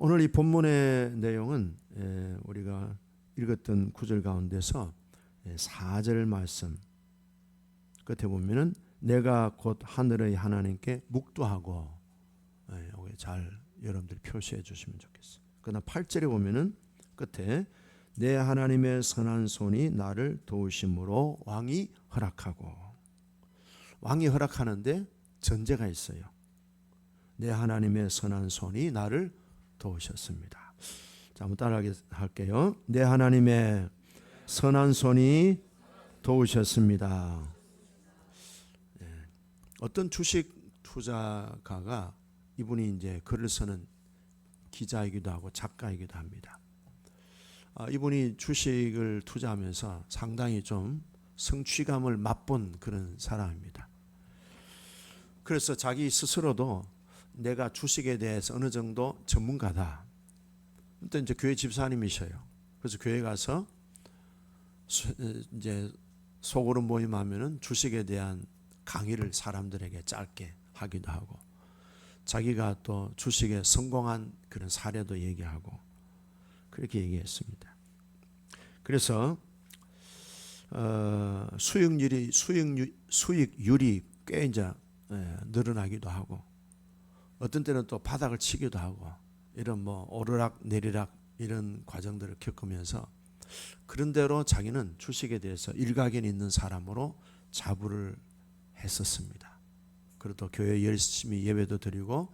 오늘 이 본문의 내용은 우리가 읽었던 구절 가운데서 4절 말씀 끝에 보면은 내가 곧 하늘의 하나님께 묵도하고, 여기 잘 여러분들이 표시해 주시면 좋겠어요. 그러나 8절에 보면은 끝에 내 하나님의 선한 손이 나를 도우심으로 왕이 허락하고, 왕이 허락하는데 전제가 있어요. 내 하나님의 선한 손이 나를 도우셨습니다. 자, 한번 따라하게 할게요. 내 하나님의 선한 손이 도우셨습니다. 어떤 주식 투자가가, 이분이 이제 글을 쓰는 기자이기도 하고 작가이기도 합니다. 이분이 주식을 투자하면서 상당히 좀 성취감을 맛본 그런 사람입니다. 그래서 자기 스스로도 내가 주식에 대해서 어느 정도 전문가다. 그때 이제 교회 집사님이셔요. 그래서 교회 가서 이제 소그룹 모임하면은 주식에 대한 강의를 사람들에게 짧게 하기도 하고, 자기가 또 주식에 성공한 그런 사례도 얘기하고 그렇게 얘기했습니다. 그래서 수익률이 꽤 이제 늘어나기도 하고, 어떤 때는 또 바닥을 치기도 하고, 이런 뭐 오르락 내리락 이런 과정들을 겪으면서, 그런 대로 자기는 주식에 대해서 일가견 있는 사람으로 자부를 했었습니다. 그리고 또 교회 열심히 예배도 드리고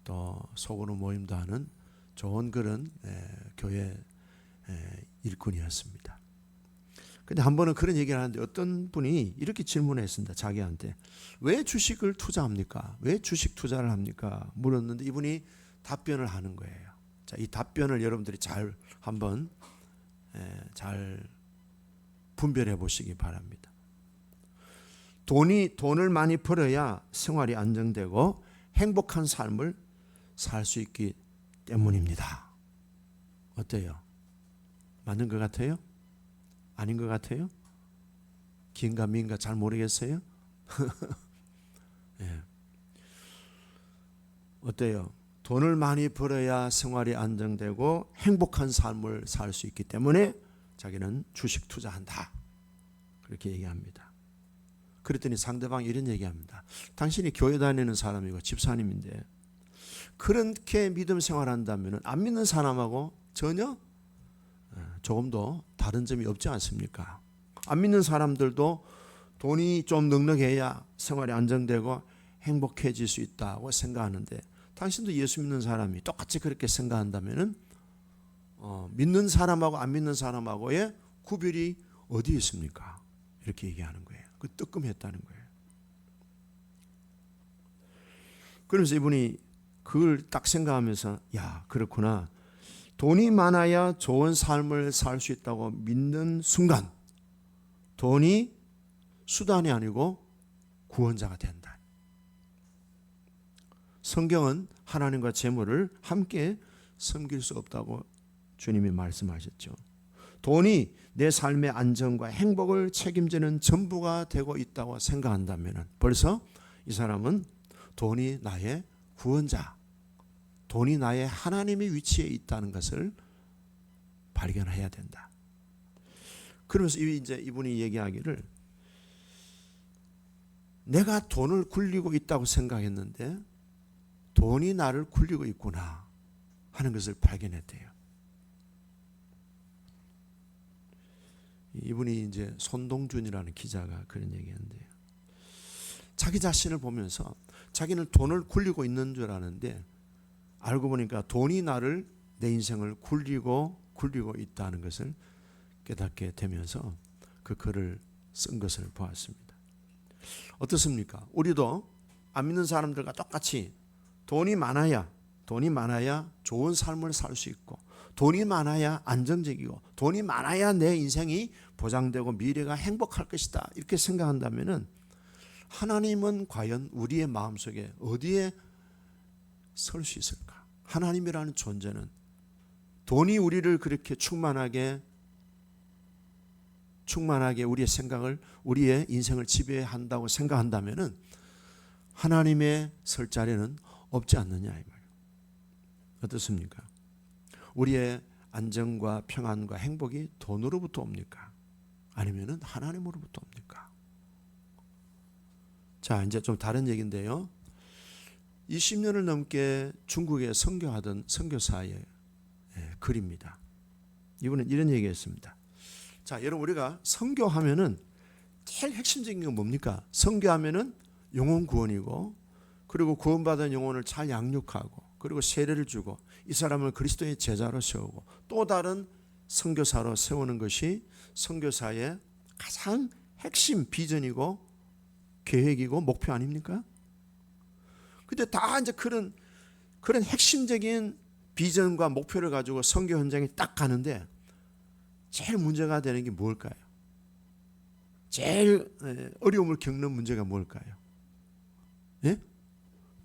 또 소그룹 모임도 하는 좋은 그런 교회 일꾼이었습니다. 근데 한 번은 그런 얘기를 하는데, 어떤 분이 이렇게 질문했습니다. 자기한테 왜 주식을 투자합니까? 왜 주식 투자를 합니까? 물었는데 이분이 답변을 하는 거예요. 자, 이 답변을 여러분들이 잘 한번 잘 분별해 보시기 바랍니다. 돈을 많이 벌어야 생활이 안정되고 행복한 삶을 살 수 있기 때문입니다. 어때요? 맞는 것 같아요? 아닌 것 같아요? 긴가 민가 잘 모르겠어요? 예. 어때요? 돈을 많이 벌어야 생활이 안정되고 행복한 삶을 살 수 있기 때문에 자기는 주식 투자한다. 그렇게 얘기합니다. 그랬더니 상대방이 이런 얘기합니다. 당신이 교회 다니는 사람이고 집사님인데 그렇게 믿음 생활한다면 안 믿는 사람하고 전혀 조금도 다른 점이 없지 않습니까? 안 믿는 사람들도 돈이 좀 넉넉해야 생활이 안정되고 행복해질 수 있다고 생각하는데, 당신도 예수 믿는 사람이 똑같이 그렇게 생각한다면 믿는 사람하고 안 믿는 사람하고의 구별이 어디 있습니까? 이렇게 얘기하는 거예요. 그 뜨끔했다는 거예요. 그러면서 이분이 그걸 딱 생각하면서, 야, 그렇구나. 돈이 많아야 좋은 삶을 살 수 있다고 믿는 순간 돈이 수단이 아니고 구원자가 된다. 성경은 하나님과 재물을 함께 섬길 수 없다고 주님이 말씀하셨죠. 돈이 내 삶의 안정과 행복을 책임지는 전부가 되고 있다고 생각한다면 벌써 이 사람은 돈이 나의 구원자, 돈이 나의 하나님의 위치에 있다는 것을 발견해야 된다. 그러면서 이제 이분이 얘기하기를, 내가 돈을 굴리고 있다고 생각했는데 돈이 나를 굴리고 있구나 하는 것을 발견했대요. 이분이 이제 손동준이라는 기자가 그런 얘기했는데요. 자기 자신을 보면서 자기는 돈을 굴리고 있는 줄 아는데 알고 보니까 돈이 나를, 내 인생을 굴리고 있다는 것을 깨닫게 되면서 그 글을 쓴 것을 보았습니다. 어떻습니까? 우리도 안 믿는 사람들과 똑같이 돈이 많아야 좋은 삶을 살 수 있고, 돈이 많아야 안정적이고, 돈이 많아야 내 인생이 보장되고 미래가 행복할 것이다 이렇게 생각한다면 하나님은 과연 우리의 마음속에 어디에 설 수 있을까? 하나님이라는 존재는 돈이 우리를 그렇게 충만하게 우리의 생각을, 우리의 인생을 지배한다고 생각한다면 하나님의 설 자리는 없지 않느냐 이 말이에요. 어떻습니까? 우리의 안정과 평안과 행복이 돈으로부터 옵니까? 아니면은 하나님으로부터 옵니까? 자, 이제 좀 다른 얘기인데요. 20년을 넘게 중국에 선교하던 선교사의 글입니다. 이분은 이런 얘기했습니다. 자, 여러분, 우리가 선교하면은 제일 핵심적인 건 뭡니까? 선교하면은 영혼 구원이고, 그리고 구원받은 영혼을 잘 양육하고, 그리고 세례를 주고, 이 사람을 그리스도의 제자로 세우고, 또 다른 선교사로 세우는 것이 선교사의 가장 핵심 비전이고 계획이고 목표 아닙니까? 근데 다 이제 그런 핵심적인 비전과 목표를 가지고 선교 현장에 딱 가는데 제일 문제가 되는 게 뭘까요? 제일 어려움을 겪는 문제가 뭘까요? 예?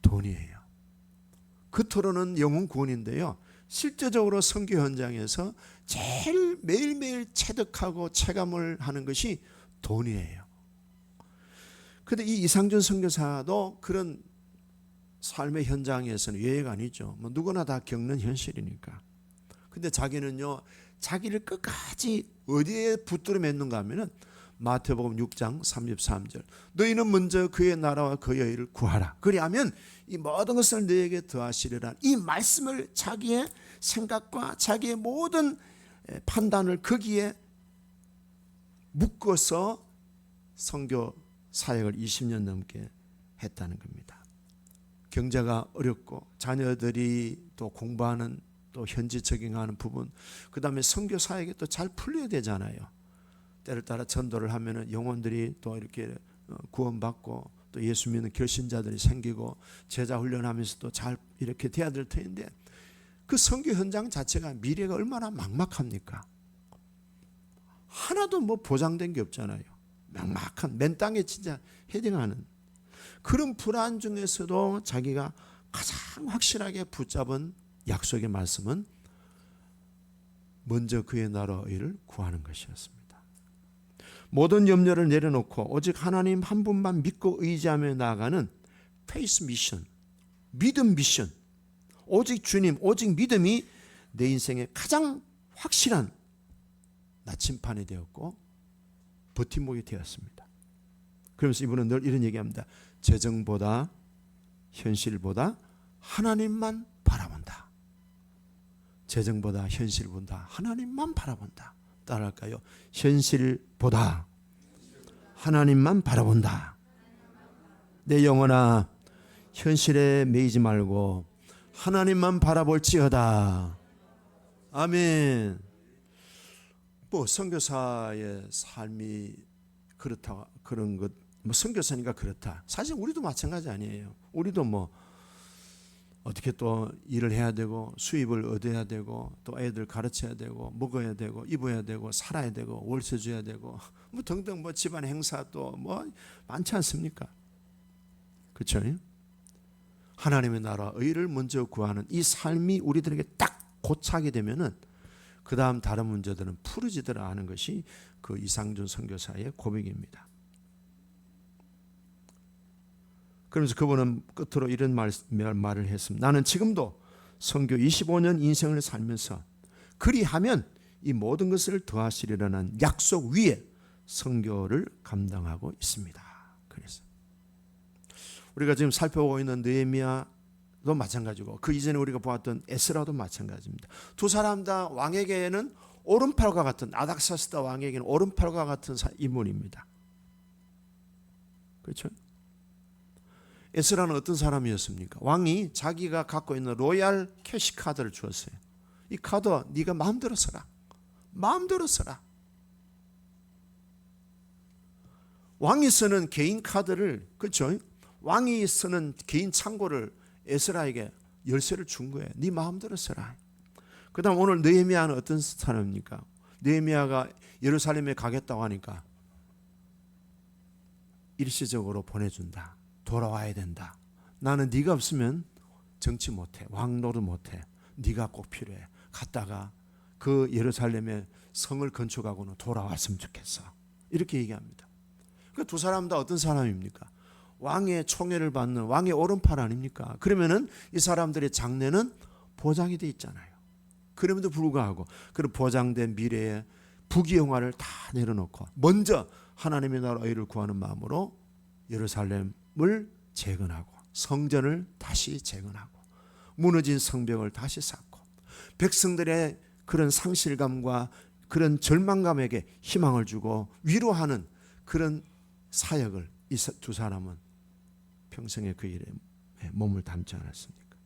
돈이에요. 겉으로는 영혼 구원인데요. 실제적으로 선교 현장에서 제일 매일매일 체득하고 체감을 하는 것이 돈이에요. 그런데 이 이상준 선교사도 그런 삶의 현장에서는 예외가 아니죠. 뭐 누구나 다 겪는 현실이니까. 근데 자기는요, 자기를 끝까지 어디에 붙들어 맺는가 하면은 마태복음 6장 33절. 너희는 먼저 그의 나라와 그의 의를 구하라. 그리하면 이 모든 것을 너에게 더하시리라. 이 말씀을 자기의 생각과 자기의 모든 판단을 거기에 묶어서 선교 사역을 20년 넘게 했다는 겁니다. 경제가 어렵고 자녀들이 또 공부하는 또 현지 적응하는 부분, 그 다음에 선교 사역이 또 잘 풀려야 되잖아요. 때를 따라 전도를 하면은 영혼들이 또 이렇게 구원받고 또 예수 믿는 결신자들이 생기고 제자 훈련하면서도 잘 이렇게 돼야 될 텐데, 그 선교 현장 자체가 미래가 얼마나 막막합니까? 하나도 뭐 보장된 게 없잖아요. 막막한 맨 땅에 진짜 헤딩하는 그런 불안 중에서도 자기가 가장 확실하게 붙잡은 약속의 말씀은 먼저 그의 나라의 의를 구하는 것이었습니다. 모든 염려를 내려놓고 오직 하나님 한 분만 믿고 의지하며 나아가는 페이스 미션, 믿음 미션, 오직 주님, 오직 믿음이 내 인생의 가장 확실한 나침판이 되었고 버팀목이 되었습니다. 그러면서 이분은 늘 이런 얘기합니다. 재정보다 현실보다 하나님만 바라본다. 재정보다 현실보다 하나님만 바라본다. 따라할까요? 현실보다 하나님만 바라본다. 내 영혼아, 현실에 매이지 말고 하나님만 바라볼지어다. 아멘. 뭐 선교사의 삶이 그렇다, 그런 것, 뭐 선교사니까 그렇다. 사실 우리도 마찬가지 아니에요. 우리도 뭐 어떻게 또 일을 해야 되고 수입을 얻어야 되고 또 애들 가르쳐야 되고 먹어야 되고 입어야 되고 살아야 되고 월세 줘야 되고 뭐 등등 뭐 집안 행사 또 뭐 많지 않습니까? 그렇죠? 하나님의 나라 의를 먼저 구하는 이 삶이 우리들에게 딱 고착이 되면은 그 다음 다른 문제들은 풀어지더라 하는 것이 그 이상준 선교사의 고백입니다. 그러면서 그분은 끝으로 이런 말을 했습니다. 나는 지금도 선교 25년 인생을 살면서 그리하면 이 모든 것을 더하시리라는 약속 위에 선교를 감당하고 있습니다. 그래서 우리가 지금 살펴보고 있는 느헤미야도 마찬가지고 그 이전에 우리가 보았던 에스라도 마찬가지입니다. 두 사람 다 왕에게는 오른팔과 같은, 아닥사스다 왕에게는 오른팔과 같은 인물입니다. 그렇죠? 에스라는 어떤 사람이었습니까? 왕이 자기가 갖고 있는 로얄 캐시 카드를 주었어요. 이 카드 네가 마음대로 써라. 마음대로 써라. 왕이 쓰는 개인 카드를, 그렇죠? 왕이 쓰는 개인 창고를 에스라에게 열쇠를 준 거예요. 네 마음대로 써라. 그 다음 오늘 느헤미야는 어떤 사람입니까? 느헤미야가 예루살렘에 가겠다고 하니까 일시적으로 보내준다. 돌아와야 된다. 나는 네가 없으면 정치 못해. 왕 노릇 못해. 네가 꼭 필요해. 갔다가 그 예루살렘에 성을 건축하고는 돌아왔으면 좋겠어. 이렇게 얘기합니다. 그 두 사람 다 어떤 사람입니까? 왕의 총애를 받는 왕의 오른팔 아닙니까? 그러면은 이 사람들의 장래는 보장이 돼 있잖아요. 그럼에도 불구하고 그런 보장된 미래의 부귀영화를 다 내려놓고 먼저 하나님의 나라 의를 구하는 마음으로 예루살렘을 재건하고 성전을 다시 재건하고 무너진 성벽을 다시 쌓고 백성들의 그런 상실감과 그런 절망감에게 희망을 주고 위로하는 그런 사역을 이 두 사람은 평생에 그 일에 몸을 담지 않았습니까?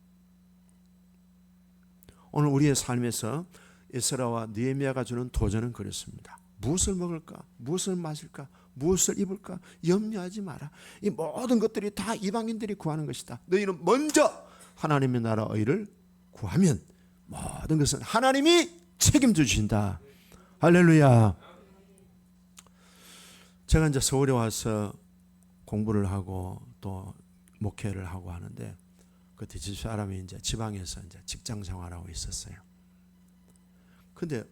오늘 우리의 삶에서 에스라와 느헤미야가 주는 도전은 그렇습니다. 무엇을 먹을까? 무엇을 마실까? 무엇을 입을까? 염려하지 마라. 이 모든 것들이 다 이방인들이 구하는 것이다. 너희는 먼저 하나님의 나라 의를 구하면 모든 것은 하나님이 책임져 주신다. 할렐루야. 제가 이제 서울에 와서 공부를 하고 또 목회를 하고 하는데 그때 집사람이 이제 지방에서 이제 직장 생활하고 있었어요. 근데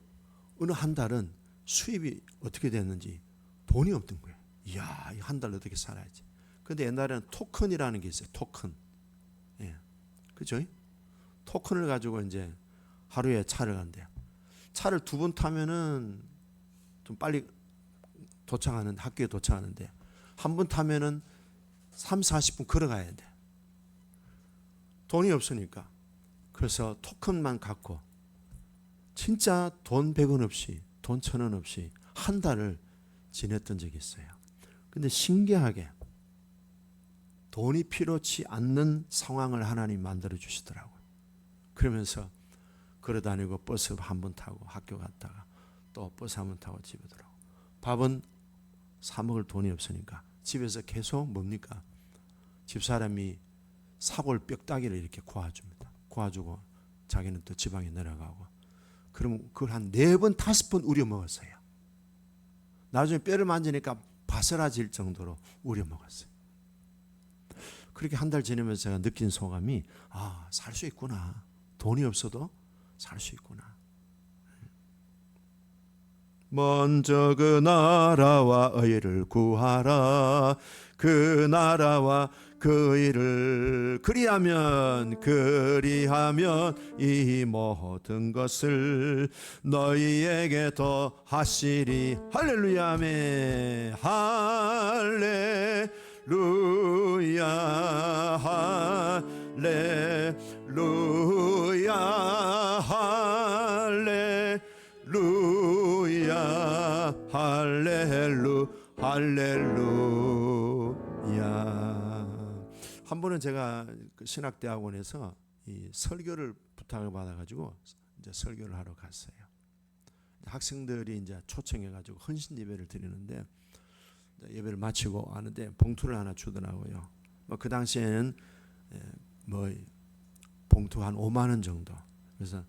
어느 한 달은 수입이 어떻게 됐는지 돈이 없던 거예요. 이야, 한 달 어떻게 살아야지. 근데 옛날에는 토큰이라는 게 있어요. 토큰. 예. 그죠? 토큰을 가지고 이제 하루에 차를 간대요. 차를 2번 타면은 좀 빨리 학교에 도착하는데 한 번 타면은 3, 40분 걸어가야 돼. 돈이 없으니까. 그래서 토큰만 갖고 진짜 돈 100원 없이 돈 1000원 없이 한 달을 지냈던 적이 있어요. 근데 신기하게 돈이 필요치 않는 상황을 하나님 만들어 주시더라고요. 그러면서 걸어다니고 버스 한 번 타고 학교 갔다가 또 버스 한 번 타고 집에 들어오고 밥은 사 먹을 돈이 없으니까 집에서 계속 뭡니까? 집사람이 사골 뼈다귀를 이렇게 구워줍니다. 구워주고 자기는 또 지방에 내려가고 그럼 그걸 한 4번 5번 우려 먹었어요. 나중에 뼈를 만지니까 바스라질 정도로 우려 먹었어요. 그렇게 한 달 지내면서 제가 느낀 소감이 살 수 있구나. 돈이 없어도 살 수 있구나. 먼저 그 나라와 의를 구하라. 그 나라와 그 의를 그리하면 이 모든 것을 너희에게 더하시리. 할렐루야 아멘. 할렐루야 할렐루야 할렐루야. 한 번은 제가 신학대학원에서 이 설교를 부탁을 받아가지고 이제 설교를 하러 갔어요. 학생들이 이제 초청해가지고 헌신 예배를 드리는데 예배를 마치고 하는데 봉투를 하나 주더라고요. 그 당시에는 봉투 한 5만 원 정도. 그래서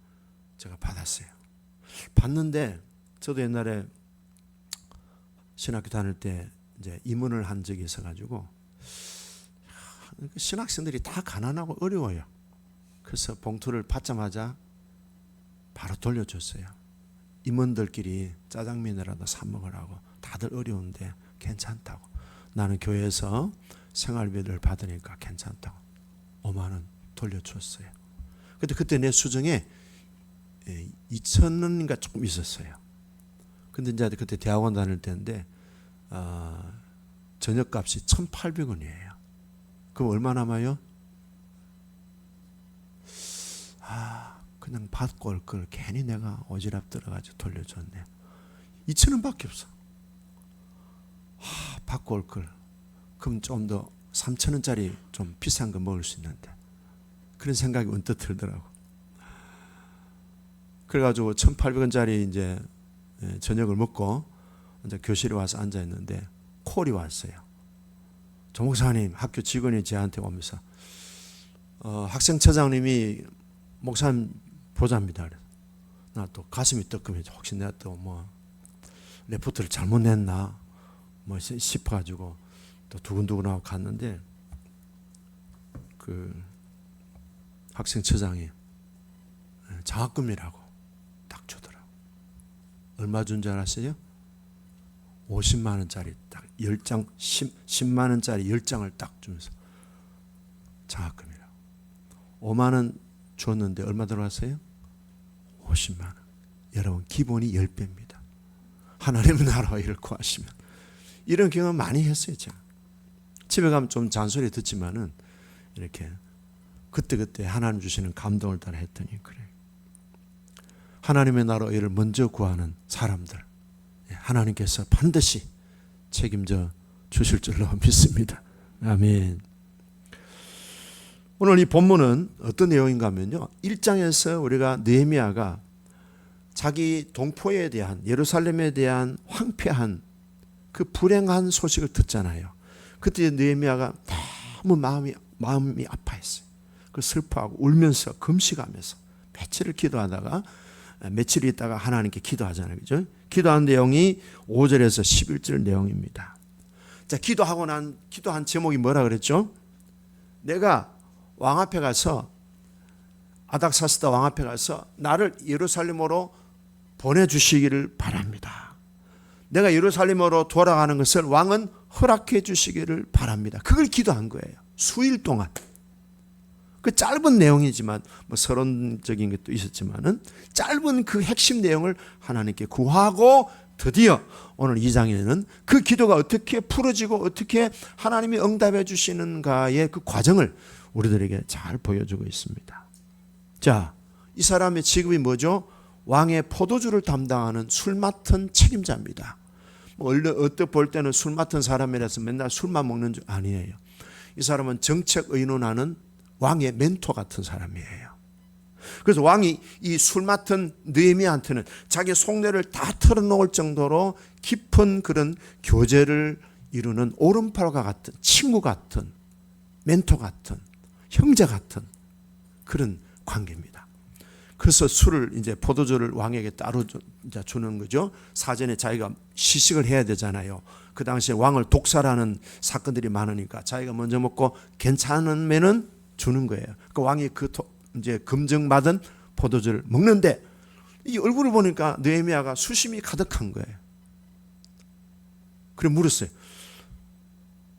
제가 받았어요. 받는데 저도 옛날에 신학교 다닐 때 이제 임원을 한 적이 있어가지고 신학생들이 다 가난하고 어려워요. 그래서 봉투를 받자마자 바로 돌려줬어요. 임원들끼리 짜장면이라도 사 먹으라고. 다들 어려운데 괜찮다고. 나는 교회에서 생활비를 받으니까 괜찮다고 5만 원 돌려줬어요. 근데 그때 내 수정에 2,000원인가 조금 있었어요. 근데 이제 그때 대학원 다닐 때인데 저녁값이 1,800원이에요. 그럼 얼마 남아요? 그냥 받고 올 걸 괜히 내가 오지랖 들어가지고 돌려줬네. 2,000원밖에 없어. 받고 올 걸. 그럼 좀 더 3,000원짜리 좀 비싼 거 먹을 수 있는데. 그런 생각이 언뜻 들더라고. 그래가지고 1,800원짜리 이제 저녁을 먹고 이제 교실에 와서 앉아 있는데 콜이 왔어요. 조 목사님, 학교 직원이 저한테 오면서 학생처장님이 목사님 보자입니다. 나 또 가슴이 뜨끔해져. 혹시 내가 또 레포트를 잘못 냈나 싶어가지고 또 두근두근하고 갔는데 그 학생처장이 장학금이라고 딱 주더라고. 얼마 준 줄 알았어요? 50만 원짜리 딱 10장 10만 원짜리 10장을 딱 주면서 장학금이라고. 5만 원 줬는데 얼마 들어왔어요? 50만 원. 여러분 기본이 10배입니다. 하나님의 나라와 일을 구하시면. 이런 경험 많이 했어요. 제가. 집에 가면 좀 잔소리 듣지만은 이렇게 그때그때 하나님 주시는 감동을 따라 했더니 그래. 하나님의 나라와 일을 먼저 구하는 사람들 하나님께서 반드시 책임져 주실 줄로 믿습니다. 아멘. 오늘 이 본문은 어떤 내용인가 하면요. 1장에서 우리가 느헤미야가 자기 동포에 대한 예루살렘에 대한 황폐한 그 불행한 소식을 듣잖아요. 그때 느헤미야가 너무 마음이 아파했어요. 그 슬퍼하고 울면서 금식하면서 며칠을 기도하다가 며칠 있다가 하나님께 기도하잖아요. 그죠? 기도한 내용이 5절에서 11절 내용입니다. 자, 기도한 제목이 뭐라 그랬죠? 내가 왕 앞에 가서 아닥사스다 왕 앞에 가서 나를 예루살렘으로 보내주시기를 바랍니다. 내가 예루살렘으로 돌아가는 것을 왕은 허락해 주시기를 바랍니다. 그걸 기도한 거예요. 수일 동안. 그 짧은 내용이지만 뭐 서론적인 것도 있었지만은 짧은 그 핵심 내용을 하나님께 구하고 드디어 오늘 2장에는 그 기도가 어떻게 풀어지고 어떻게 하나님이 응답해 주시는가의 그 과정을 우리들에게 잘 보여주고 있습니다. 자, 이 사람의 직업이 뭐죠? 왕의 포도주를 담당하는 술 맡은 책임자입니다. 어떻게 볼 때는 술 맡은 사람이라서 맨날 술만 먹는 줄 아니에요. 이 사람은 정책 의논하는 왕의 멘토 같은 사람이에요. 그래서 왕이 이 술 맡은 느헤미야한테는 자기 속내를 다 털어놓을 정도로 깊은 그런 교제를 이루는 오른팔과 같은 친구 같은 멘토 같은 형제 같은 그런 관계입니다. 그래서 술을 이제 포도주를 왕에게 따로 주는 거죠. 사전에 자기가 시식을 해야 되잖아요. 그 당시에 왕을 독살하는 사건들이 많으니까 자기가 먼저 먹고 괜찮으면은 주는 거예요. 그 왕이 이제 검증받은 포도주를 먹는데 이 얼굴을 보니까 느헤미야가 수심이 가득한 거예요. 그래 물었어요.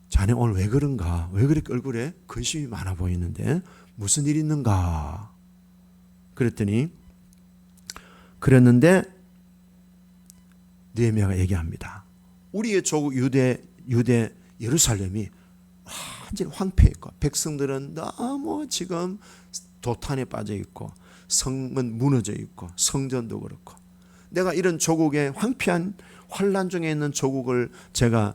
자네 오늘 왜 그런가? 왜 그렇게 얼굴에 근심이 많아 보이는데 무슨 일 있는가? 그랬는데 느헤미야가 얘기합니다. 우리의 조국 유대 예루살렘이 완전히 황폐했고 백성들은 너무 지금 도탄에 빠져 있고 성은 무너져 있고 성전도 그렇고 내가 이런 조국의 황폐한 환란 중에 있는 조국을 제가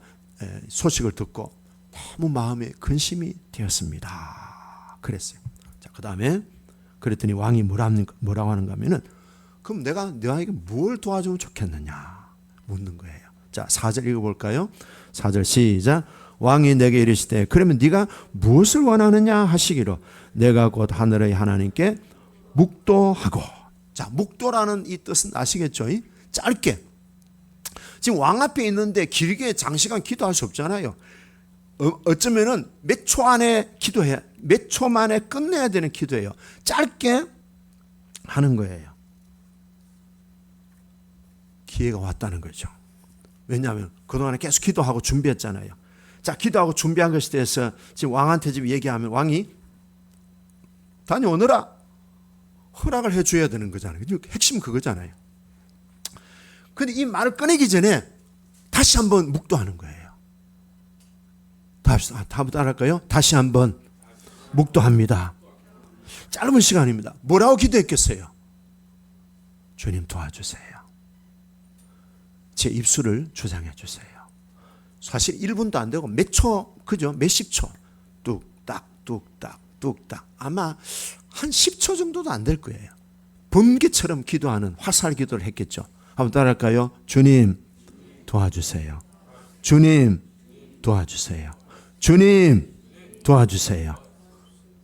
소식을 듣고 너무 마음에 근심이 되었습니다. 그랬어요. 자, 그 다음에 그랬더니 왕이 뭐라고 하는가 하면은 그럼 내가 너에게 뭘 도와주면 좋겠느냐 묻는 거예요. 자, 4절 읽어볼까요? 4절 시작. 왕이 내게 이르시되 그러면 네가 무엇을 원하느냐 하시기로 내가 곧 하늘의 하나님께 묵도하고. 자, 묵도라는 이 뜻은 아시겠죠? 짧게. 지금 왕 앞에 있는데 길게 장시간 기도할 수 없잖아요. 어쩌면은 몇 초 안에 기도해야, 몇 초 만에 끝내야 되는 기도예요. 짧게 하는 거예요. 기회가 왔다는 거죠. 왜냐하면 그동안에 계속 기도하고 준비했잖아요. 자, 기도하고 준비한 것에 대해서 지금 왕한테 지금 얘기하면 왕이 다녀오너라 허락을 해줘야 되는 거잖아요. 핵심 그거잖아요. 근데 이 말을 꺼내기 전에 다시 한번 묵도하는 거예요. 한번 따라할까요? 다시 한번 묵도합니다. 짧은 시간입니다. 뭐라고 기도했겠어요? 주님 도와주세요. 제 입술을 주장해 주세요. 사실 1분도 안 되고 몇 초, 그죠? 몇십 초. 뚝딱, 뚝딱, 뚝딱. 아마 한 10초 정도도 안 될 거예요. 번개처럼 기도하는 화살 기도를 했겠죠. 한번 따라할까요? 주님 도와주세요. 주님 도와주세요. 주님 도와주세요.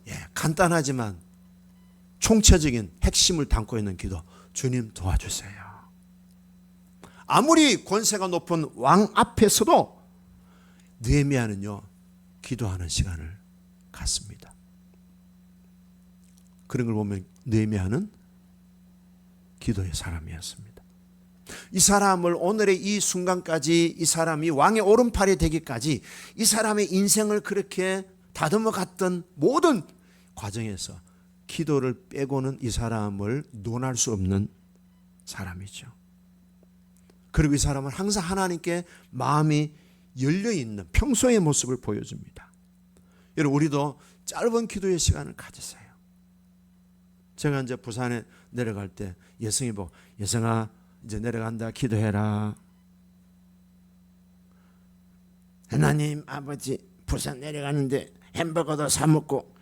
예, 간단하지만 총체적인 핵심을 담고 있는 기도. 주님 도와주세요. 아무리 권세가 높은 왕 앞에서도 느헤미야는요 기도하는 시간을 갖습니다. 그런 걸 보면 느헤미야는 기도의 사람이었습니다. 이 사람을 오늘의 이 순간까지 이 사람이 왕의 오른팔이 되기까지 이 사람의 인생을 그렇게 다듬어 갔던 모든 과정에서 기도를 빼고는 이 사람을 논할 수 없는 사람이죠. 그리고 이 사람은 항상 하나님께 마음이 열려있는 평소의 모습을 보여줍니다. 여러분, 우리도 짧은 기도의 시간을 가지세요. 제가 이제 부산에 내려갈 때 예성이 보고, 예성아 이제 내려간다, 기도해라. 하나님 아버지, 부산 내려가는데 햄버거도 사 먹고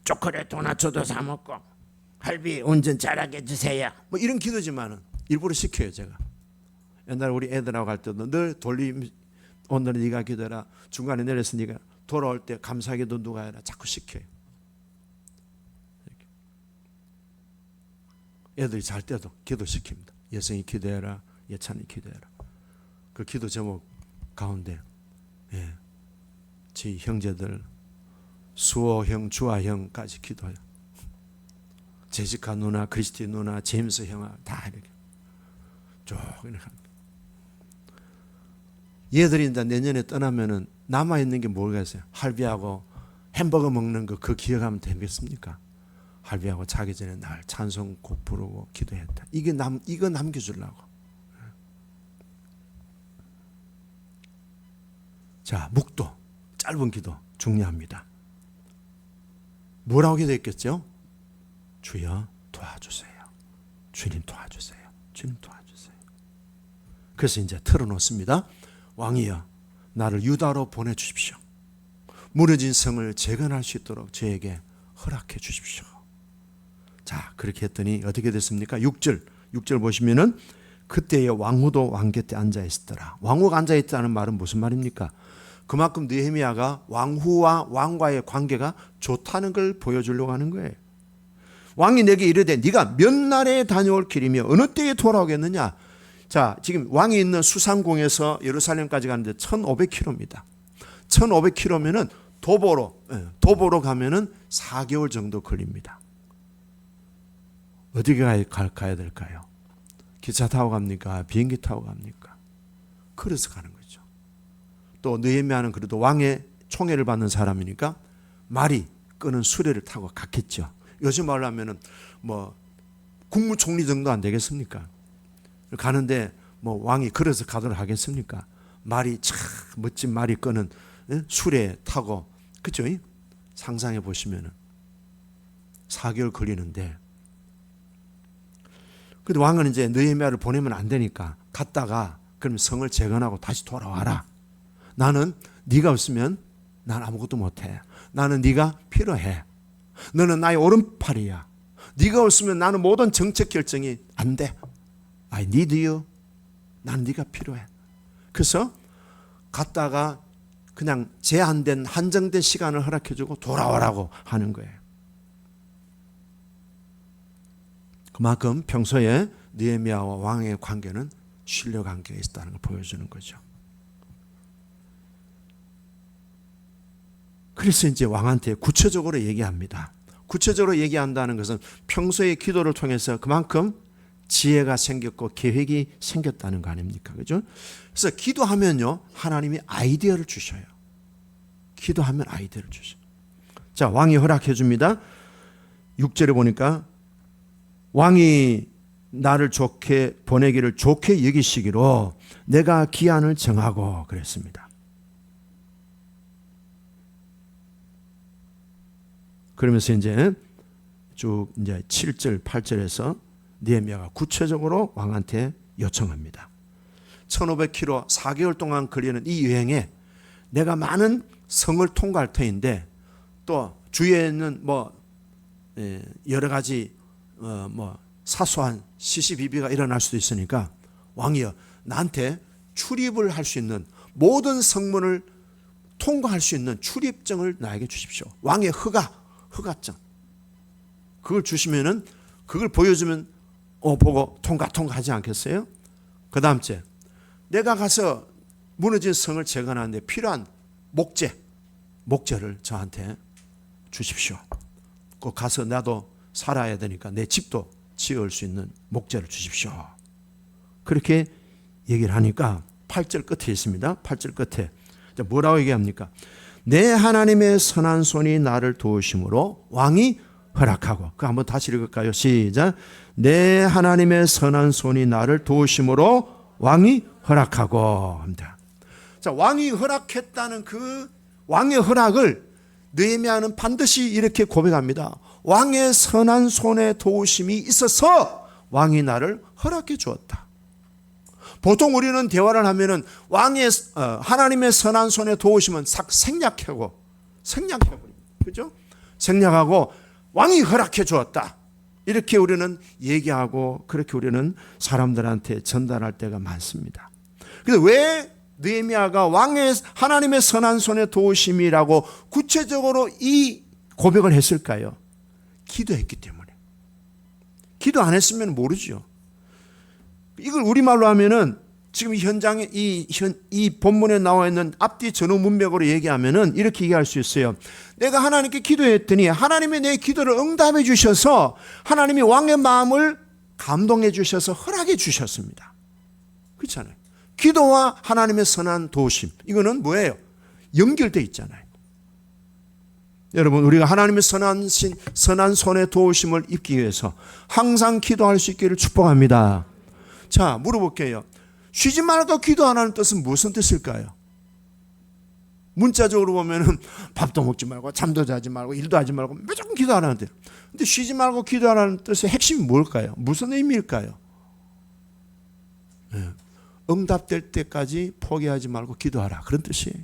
초콜릿 도넛도 사 먹고 할비 운전 잘하게 해주세요. 뭐 이런 기도지만은 일부러 시켜요. 제가 옛날에 우리 애들하고 갈 때도 늘 돌림, 오늘은 네가 기도해라, 중간에 내려서 네가 돌아올 때 감사하게도 누가 해라, 자꾸 시켜요. 이렇게. 애들이 잘 때도 기도시킵니다. 예성이 기도해라, 예찬이 기도해라. 그 기도 제목 가운데 제 형제들 수호 형, 주아 형까지 기도해요. 제시카 누나, 크리스티 누나, 제임스 형아 다 이렇게 쭉 이렇게 합니다. 얘들이 이제 내년에 떠나면은 남아 있는 게 뭐겠어요? 할비하고 햄버거 먹는 거, 그 기억하면 되겠습니까? 할비하고 자기 전에 날 찬송곡 부르고 기도했다. 이거 남겨주려고. 자, 묵도, 짧은 기도 중요합니다. 뭐라고 기도했겠죠? 주여 도와주세요. 주님 도와주세요. 주님 도와주세요. 그래서 이제 틀어놓습니다. 왕이여, 나를 유다로 보내주십시오. 무너진 성을 재건할 수 있도록 저에게 허락해 주십시오. 자, 그렇게 했더니 어떻게 됐습니까? 6절 보시면은 그때의 왕후도 왕 곁에 앉아 있었더라. 왕후가 앉아 있다는 말은 무슨 말입니까? 그만큼 느헤미야가 왕후와 왕과의 관계가 좋다는 걸 보여주려고 하는 거예요. 왕이 내게 이르되 네가 몇 날에 다녀올 길이며 어느 때에 돌아오겠느냐. 자, 지금 왕이 있는 수상궁에서 예루살렘까지 가는데 1500km입니다. 1500km면은 도보로 가면은 4개월 정도 걸립니다. 어디에 가야 될까요? 기차 타고 갑니까? 비행기 타고 갑니까? 걸어서 가는 거죠. 또 느헤미야는 그래도 왕의 총애를 받는 사람이니까 말이 끄는 수레를 타고 갔겠죠. 요즘 말로 하면은 뭐 국무총리 정도 안 되겠습니까? 가는데 뭐 왕이 걸어서 가도록 하겠습니까? 말이 참 멋진 말이 끄는 수레 타고, 그죠? 상상해 보시면은 4개월 걸리는데, 그래도 왕은 이제 느헤미야를 보내면 안 되니까 갔다가 그럼 성을 재건하고 다시 돌아와라. 나는 네가 없으면 난 아무것도 못해. 나는 네가 필요해. 너는 나의 오른팔이야. 네가 없으면 나는 모든 정책 결정이 안 돼. I need you. 나는 네가 필요해. 그래서 갔다가 그냥 제한된 한정된 시간을 허락해주고 돌아오라고 하는 거예요. 그만큼 평소에 느헤미야와 왕의 관계는 신뢰 관계가 있다는 걸 보여주는 거죠. 그래서 이제 왕한테 구체적으로 얘기합니다. 구체적으로 얘기한다는 것은 평소의 기도를 통해서 그만큼 지혜가 생겼고 계획이 생겼다는 거 아닙니까? 그죠? 그래서 기도하면요, 하나님이 아이디어를 주셔요. 기도하면 아이디어를 주셔요. 자, 왕이 허락해 줍니다. 6절에 보니까 왕이 나를 좋게 보내기를 좋게 여기시기로 내가 기한을 정하고 그랬습니다. 그러면서 이제 쭉 이제 7절, 8절에서 느헤미야가 구체적으로 왕한테 요청합니다. 1500km 4개월 동안 걸리는 이 여행에 내가 많은 성을 통과할 터인데 또 주위에는 뭐 여러 가지 뭐 사소한 시시비비가 일어날 수도 있으니까 왕이여, 나한테 출입을 할 수 있는 모든 성문을 통과할 수 있는 출입증을 나에게 주십시오. 왕의 허가증. 그걸 주시면은 그걸 보여주면 보고 통과하지 않겠어요? 그 다음째, 내가 가서 무너진 성을 재건하는데 필요한 목재를 저한테 주십시오. 꼭 가서 나도 살아야 되니까 내 집도 지을 수 있는 목재를 주십시오. 그렇게 얘기를 하니까 8절 끝에 있습니다. 8절 끝에 뭐라고 얘기합니까? 내 하나님의 선한 손이 나를 도우심으로 왕이 허락하고. 그 한번 다시 읽을까요? 시작. 내 하나님의 선한 손이 나를 도우심으로 왕이 허락하고 합니다. 자, 왕이 허락했다는 그 왕의 허락을 느헤미야는 반드시 이렇게 고백합니다. 왕의 선한 손의 도우심이 있어서 왕이 나를 허락해 주었다. 보통 우리는 대화를 하면은 왕의 하나님의 선한 손의 도우심은 싹 생략하고 그죠? 생략하고 왕이 허락해 주었다. 이렇게 우리는 얘기하고 그렇게 우리는 사람들한테 전달할 때가 많습니다. 그래서 왜 느헤미야가 왕의 하나님의 선한 손의 도우심이라고 구체적으로 이 고백을 했을까요? 기도했기 때문에. 기도 안 했으면 모르죠. 이걸 우리말로 하면은 지금 이 현장에 이 본문에 나와 있는 앞뒤 전후 문맥으로 얘기하면은 이렇게 얘기할 수 있어요. 내가 하나님께 기도했더니 하나님이 내 기도를 응답해 주셔서 하나님이 왕의 마음을 감동해 주셔서 허락해 주셨습니다. 그렇잖아요. 기도와 하나님의 선한 도우심, 이거는 뭐예요? 연결되어 있잖아요. 여러분, 우리가 하나님의 선한 손의 도우심을 입기 위해서 항상 기도할 수 있기를 축복합니다. 자, 물어볼게요. 쉬지 말고 기도하라는 뜻은 무슨 뜻일까요? 문자적으로 보면은 밥도 먹지 말고 잠도 자지 말고 일도 하지 말고 무조건 기도하라는 뜻. 근데 쉬지 말고 기도하라는 뜻의 핵심이 뭘까요? 무슨 의미일까요? 네. 응답될 때까지 포기하지 말고 기도하라, 그런 뜻이에요.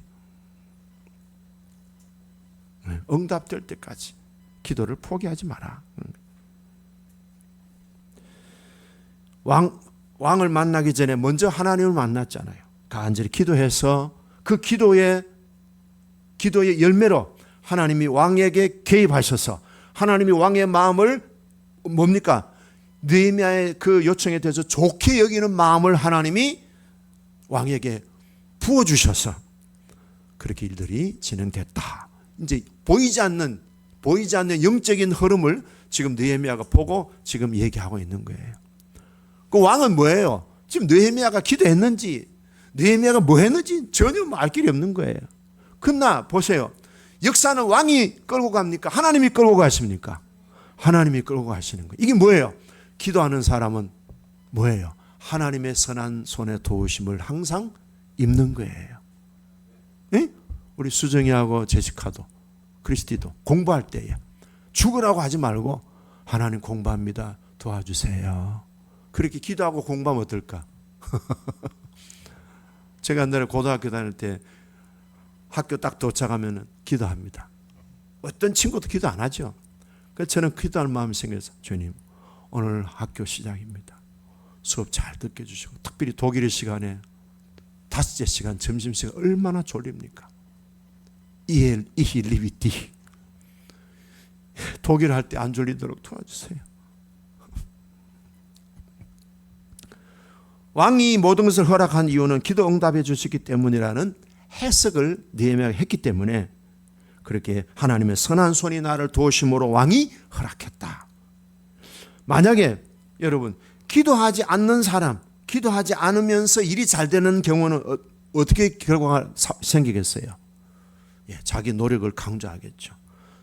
네. 응답될 때까지 기도를 포기하지 마라. 왕을 만나기 전에 먼저 하나님을 만났잖아요. 간절히 기도해서 그 기도의 열매로 하나님이 왕에게 개입하셔서 하나님이 왕의 마음을 뭡니까? 느헤미야의 그 요청에 대해서 좋게 여기는 마음을 하나님이 왕에게 부어주셔서 그렇게 일들이 진행됐다. 이제 보이지 않는 영적인 흐름을 지금 느헤미야가 보고 지금 얘기하고 있는 거예요. 그 왕은 뭐예요? 지금 느헤미야가 기도했는지 느헤미야가 뭐 했는지 전혀 알 길이 없는 거예요. 그러나 보세요. 역사는 왕이 끌고 갑니까? 하나님이 끌고 가십니까? 하나님이 끌고 가시는 거예요. 이게 뭐예요? 기도하는 사람은 뭐예요? 하나님의 선한 손의 도우심을 항상 입는 거예요. 에? 우리 수정이하고 제시카도 크리스티도 공부할 때에 죽으라고 하지 말고 하나님 공부합니다. 도와주세요. 그렇게 기도하고 공부하면 어떨까? 제가 옛날에 고등학교 다닐 때 학교 딱 도착하면 기도합니다. 어떤 친구도 기도 안 하죠. 그래서 저는 기도하는 마음이 생겨서 주님, 오늘 학교 시작입니다. 수업 잘 듣게 해주시고 특별히 독일어 시간에 5째 시간 점심시간 얼마나 졸립니까? 이히 리비티 독일어 할 때 안 졸리도록 도와주세요. 왕이 모든 것을 허락한 이유는 기도 응답해 주시기 때문이라는 해석을 느헤미야가 했기 때문에 그렇게 하나님의 선한 손이 나를 도우심으로 왕이 허락했다. 만약에 여러분 기도하지 않는 사람, 기도하지 않으면서 일이 잘 되는 경우는 어떻게 결과가 생기겠어요? 예, 자기 노력을 강조하겠죠.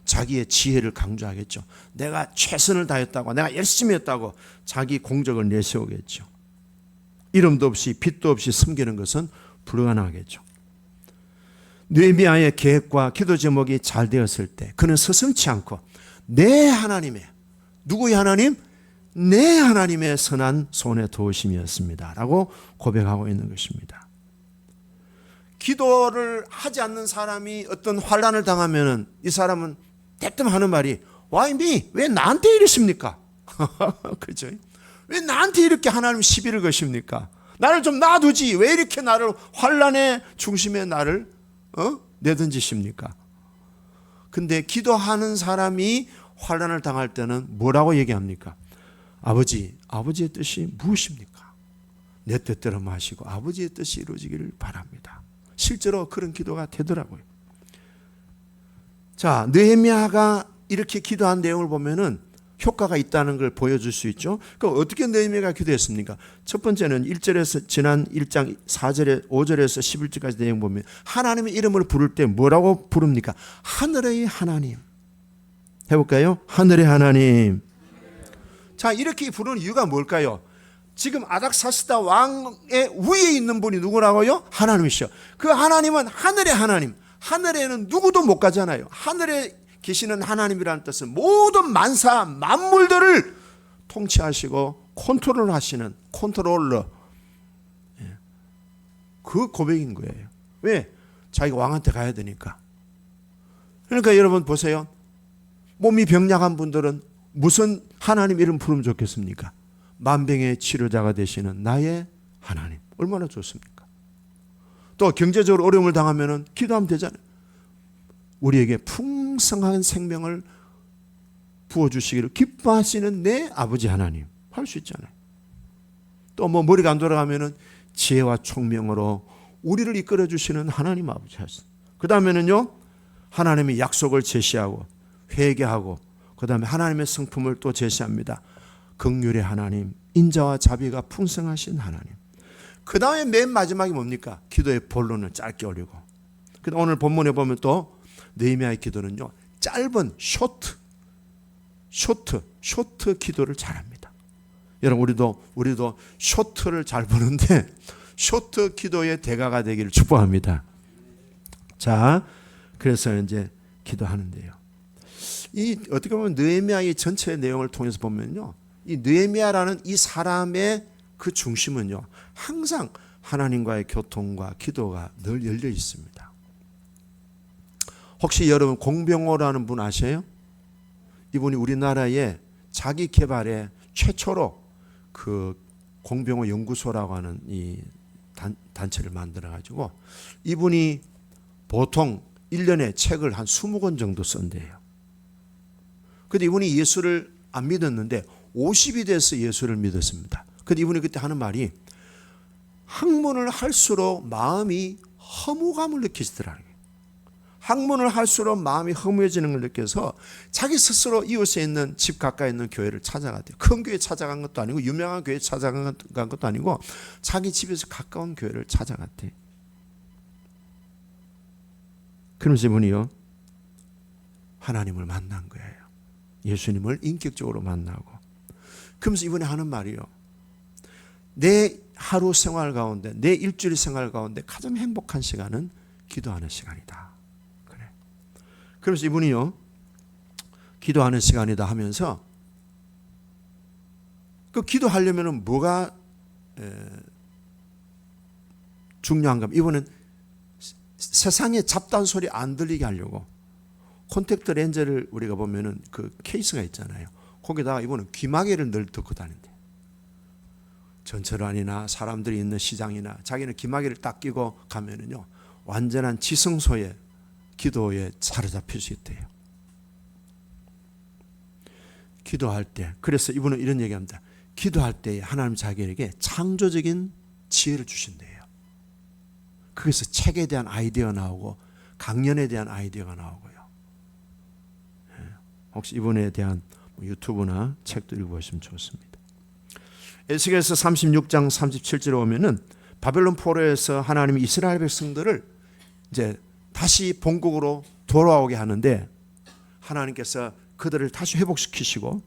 자기의 지혜를 강조하겠죠. 내가 최선을 다했다고, 내가 열심히 했다고 자기 공적을 내세우겠죠. 이름도 없이 빚도 없이 섬기는 것은 불가능하겠죠. 느헤미야의 계획과 기도 제목이 잘 되었을 때 그는 서슴지 않고 내 하나님의, 누구의 하나님? 내 하나님의 선한 손의 도우심이었습니다 라고 고백하고 있는 것입니다. 기도를 하지 않는 사람이 어떤 환난을 당하면 이 사람은 대뜸 하는 말이 Why me? 왜 나한테 이러십니까? 그렇죠? 왜 나한테 이렇게 하나님 시비를 거십니까? 나를 좀 놔두지. 왜 이렇게 나를 환난의 중심에 나를 내던지십니까? 근데 기도하는 사람이 환난을 당할 때는 뭐라고 얘기합니까? 아버지의 뜻이 무엇입니까? 내 뜻대로 마시고 아버지의 뜻이 이루어지기를 바랍니다. 실제로 그런 기도가 되더라고요. 자, 느헤미야가 이렇게 기도한 내용을 보면은 효과가 있다는 걸 보여줄 수 있죠. 그럼 어떻게 느헤미야가 기도했습니까? 첫 번째는 1절에서 지난 1장 4절에 5절에서 11절까지 내용 보면 하나님의 이름을 부를 때 뭐라고 부릅니까? 하늘의 하나님, 해볼까요? 하늘의 하나님. 자, 이렇게 부르는 이유가 뭘까요? 지금 아닥사스다 왕의 위에 있는 분이 누구라고요? 하나님이시죠. 그 하나님은 하늘의 하나님. 하늘에는 누구도 못 가잖아요. 하늘에 계시는 하나님이라는 뜻은 모든 만사 만물들을 통치하시고 컨트롤하시는 컨트롤러. 그 고백인 거예요. 왜? 자기가 왕한테 가야 되니까. 그러니까 여러분 보세요. 몸이 병약한 분들은 무슨 하나님 이름 부르면 좋겠습니까? 만병의 치료자가 되시는 나의 하나님. 얼마나 좋습니까? 또 경제적으로 어려움을 당하면 기도하면 되잖아요. 우리에게 풍성한 생명을 부어주시기를 기뻐하시는 내 아버지 하나님. 할 수 있잖아요. 또 뭐 머리가 안 돌아가면 지혜와 총명으로 우리를 이끌어 주시는 하나님 아버지 하시죠. 그 다음에는요, 하나님의 약속을 제시하고 회개하고 그 다음에 하나님의 성품을 또 제시합니다. 긍휼의 하나님, 인자와 자비가 풍성하신 하나님. 그 다음에 맨 마지막이 뭡니까? 기도의 본론을 짧게 올리고. 오늘 본문에 보면 또 느헤미야의 기도는요, 짧은 쇼트 기도를 잘합니다. 여러분 우리도 쇼트를 잘 보는데 쇼트 기도의 대가가 되기를 축복합니다. 자, 그래서 이제 기도하는데요. 이 어떻게 보면 느헤미야의 전체 내용을 통해서 보면요, 이 느헤미야라는 이 사람의 그 중심은요, 항상 하나님과의 교통과 기도가 늘 열려 있습니다. 혹시 여러분 공병호라는 분 아세요? 이분이 우리나라에 자기 개발에 최초로 그 공병호 연구소라고 하는 이 단체를 만들어 가지고 이분이 보통 1년에 책을 한 20권 정도 쓴대요. 근데 이분이 예수를 안 믿었는데 50이 돼서 예수를 믿었습니다. 근데 이분이 그때 하는 말이 학문을 할수록 마음이 허무감을 느끼시더라고요. 학문을 할수록 마음이 허무해지는 걸 느껴서 자기 스스로 이웃에 있는 집 가까이 있는 교회를 찾아갔대요. 큰 교회 찾아간 것도 아니고 유명한 교회 찾아간 것도 아니고 자기 집에서 가까운 교회를 찾아갔대요. 그러면서 이분이요, 하나님을 만난 거예요. 예수님을 인격적으로 만나고. 그러면서 이분이 하는 말이요, 내 하루 생활 가운데, 내 일주일 생활 가운데 가장 행복한 시간은 기도하는 시간이다. 그래. 그러면서 이분이요, 기도하는 시간이다 하면서 그 기도하려면 뭐가 중요한가? 이분은 세상의 잡다한 소리 안 들리게 하려고 콘택트 렌즈를 우리가 보면은 그 케이스가 있잖아요. 거기다가 이분은 귀마개를 늘 듣고 다닌대. 전철안이나 사람들이 있는 시장이나 자기는 귀마개를 딱 끼고 가면은요, 완전한 지성소의 기도에 사로잡힐 수 있대요. 기도할 때, 그래서 이분은 이런 얘기합니다. 기도할 때 하나님 자기에게 창조적인 지혜를 주신대요. 그래서 책에 대한 아이디어가 나오고 강연에 대한 아이디어가 나오고요. 혹시 이분에 대한 유튜브나 책도 읽어보시면 좋습니다. 에스겔서 36장 37절에 오면은 바벨론 포로에서 하나님이 이스라엘 백성들을 이제 다시 본국으로 돌아오게 하는데 하나님께서 그들을 다시 회복시키시고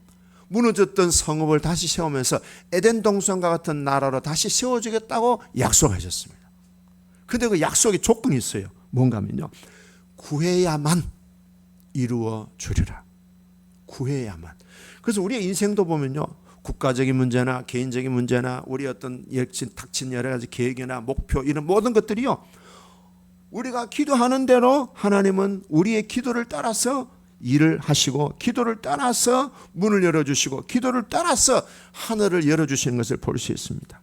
무너졌던 성읍을 다시 세우면서 에덴 동산과 같은 나라로 다시 세워주겠다고 약속하셨습니다. 근데 그 약속의 조건이 있어요. 뭔가 하면요, 구해야만 이루어 주리라. 구해야만. 그래서 우리의 인생도 보면요, 국가적인 문제나 개인적인 문제나 우리 어떤 닥친 여러 가지 계획이나 목표, 이런 모든 것들이요, 우리가 기도하는 대로 하나님은 우리의 기도를 따라서 일을 하시고 기도를 따라서 문을 열어주시고 기도를 따라서 하늘을 열어주시는 것을 볼 수 있습니다.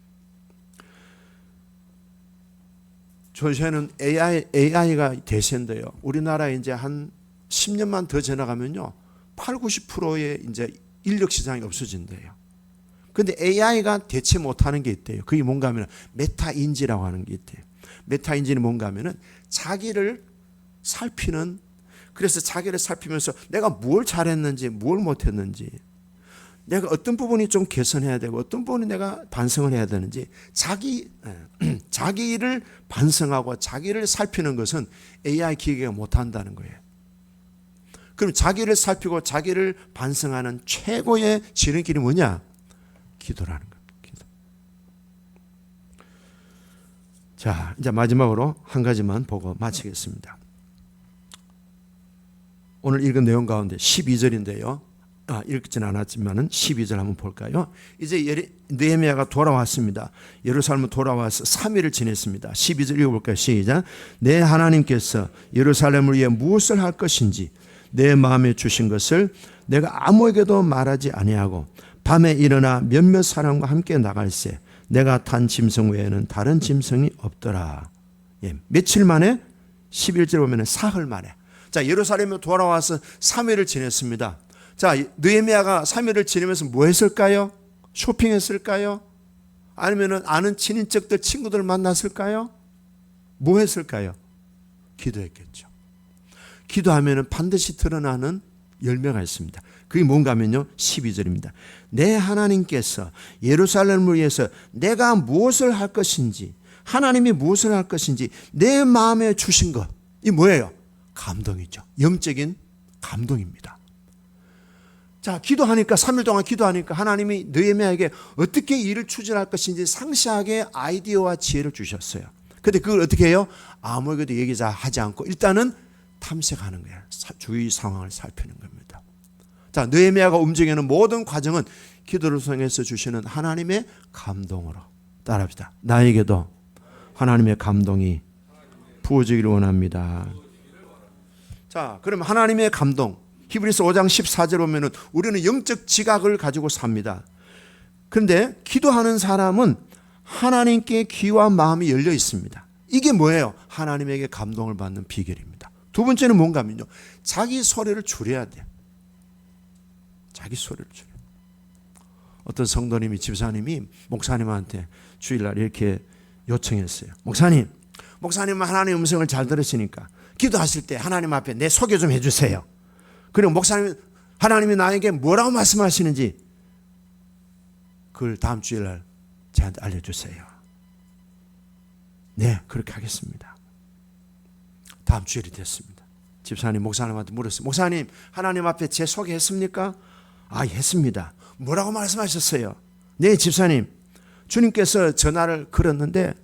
요새는 AI가 대세인데요, 우리나라에 이제 한 10년만 더 지나가면요, 80-90%의 이제 인력 시장이 없어진대요. 근데 AI가 대체 못하는 게 있대요. 그게 뭔가 하면 메타인지라고 하는 게 있대요. 메타인지는 뭔가 하면은 자기를 살피는, 그래서 자기를 살피면서 내가 뭘 잘했는지 뭘 못했는지, 내가 어떤 부분이 좀 개선해야 되고 어떤 부분이 내가 반성을 해야 되는지 자기를 반성하고 자기를 살피는 것은 AI 기계가 못한다는 거예요. 그럼 자기를 살피고 자기를 반성하는 최고의 지름길이 뭐냐? 기도라는 겁니다. 기도. 자, 이제 마지막으로 한 가지만 보고 마치겠습니다. 오늘 읽은 내용 가운데 12절인데요. 읽지는 않았지만은 12절 한번 볼까요? 이제 느헤미야가 돌아왔습니다. 예루살렘 돌아와서 3일을 지냈습니다. 12절 읽어볼까요? 시작. 내 하나님께서 예루살렘을 위해 무엇을 할 것인지 내 마음에 주신 것을 내가 아무에게도 말하지 아니하고 밤에 일어나 몇몇 사람과 함께 나갈새 내가 탄 짐승 외에는 다른 짐승이 없더라. 예, 며칠 만에? 11절 보면 사흘 만에. 자, 예루살렘에 돌아와서 3일을 지냈습니다. 자, 느헤미야가 3일을 지내면서 뭐 했을까요? 쇼핑했을까요? 아니면 아는 친인척들, 친구들 만났을까요? 뭐 했을까요? 기도했겠죠. 기도하면 반드시 드러나는 열매가 있습니다. 그게 뭔가 하면요, 12절입니다. 내 하나님께서 예루살렘을 위해서 내가 무엇을 할 것인지, 하나님이 무엇을 할 것인지 내 마음에 주신 것, 이 뭐예요? 감동이죠. 영적인 감동입니다. 자, 기도하니까 3일 동안 기도하니까 하나님이 느헤미야에게 어떻게 일을 추진할 것인지 상세하게 아이디어와 지혜를 주셨어요. 근데 그걸 어떻게 해요? 아무에게도 얘기하지 않고 일단은 탐색하는 거예요. 주위 상황을 살피는 겁니다. 자, 느헤미야가 움직이는 모든 과정은 기도를 통해서 주시는 하나님의 감동으로. 따라합시다. 나에게도 하나님의 감동이 부어지기를 원합니다. 자, 그럼 하나님의 감동. 히브리서 5장 14절 보면은 우리는 영적 지각을 가지고 삽니다. 그런데 기도하는 사람은 하나님께 귀와 마음이 열려 있습니다. 이게 뭐예요? 하나님에게 감동을 받는 비결입니다. 두 번째는 뭔가 하면요, 자기 소리를 줄여야 돼요. 자기 소리를 줄여. 어떤 성도님이, 집사님이 목사님한테 주일날 이렇게 요청했어요. 목사님은 하나님의 음성을 잘 들으시니까 기도하실 때 하나님 앞에 내 소개 좀 해주세요. 그리고 목사님, 하나님이 나에게 뭐라고 말씀하시는지 그걸 다음 주일날 저한테 알려주세요. 네, 그렇게 하겠습니다. 다음 주일이 됐습니다. 집사님 목사님한테 물었어요. 목사님, 하나님 앞에 제 소개했습니까? 했습니다. 뭐라고 말씀하셨어요? 네, 집사님, 주님께서 전화를 걸었는데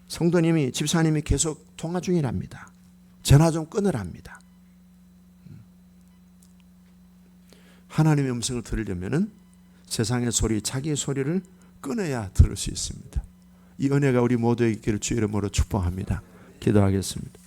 성도님이, 집사님이 계속 통화 중이랍니다. 전화 좀 끊으랍니다. 하나님의 음성을 들으려면 세상의 소리, 자기의 소리를 끊어야 들을 수 있습니다. 이 은혜가 우리 모두에게 있기를 주의 이름으로 축복합니다. 기도하겠습니다.